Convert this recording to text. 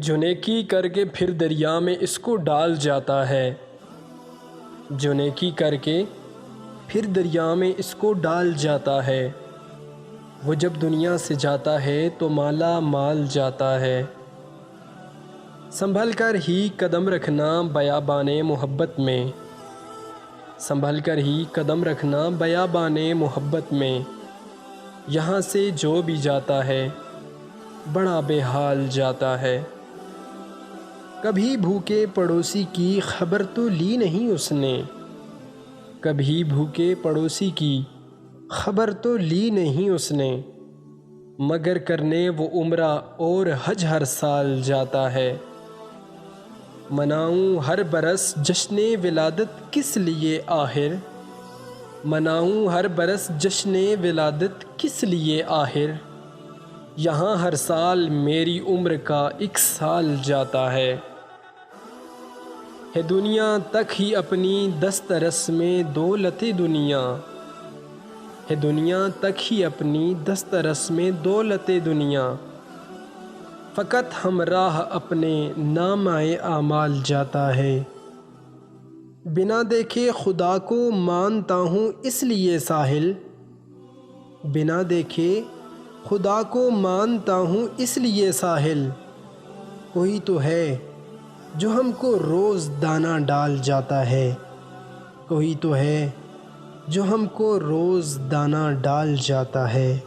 جو نیکی کر کے پھر دریا میں اس کو ڈال جاتا ہے، جو نیکی کر کے پھر دریا میں اس کو ڈال جاتا ہے، وہ جب دنیا سے جاتا ہے تو مالا مال جاتا ہے۔ سنبھل کر ہی قدم رکھنا بیابان محبت میں، سنبھل کر ہی قدم رکھنا بیابان محبت میں، یہاں سے جو بھی جاتا ہے بڑا بے حال جاتا ہے۔ کبھی بھوکے پڑوسی کی خبر تو لی نہیں اس نے، کبھی بھوکے پڑوسی کی خبر تو لی نہیں اس نے، مگر کرنے وہ عمرہ اور حج ہر سال جاتا ہے۔ مناؤں ہر برس جشن ولادت کس لیے آخر، مناؤں ہر برس جشن ولادت کس لیے آخر، یہاں ہر سال میری عمر کا ایک سال جاتا ہے۔ دنیا تک ہی اپنی دسترس میں دولت دنیا، ہے دنیا تک ہی اپنی دسترس میں دولت دنیا، فقط ہمراہ اپنے نامہ اعمال جاتا ہے۔ بنا دیکھے خدا کو مانتا ہوں اس لیے ساحل، بنا دیکھے خدا کو مانتا ہوں اس لیے ساحل، کوئی تو ہے جو ہم کو روز دانہ ڈال جاتا ہے، کوئی تو ہے جو ہم کو روز دانہ ڈال جاتا ہے۔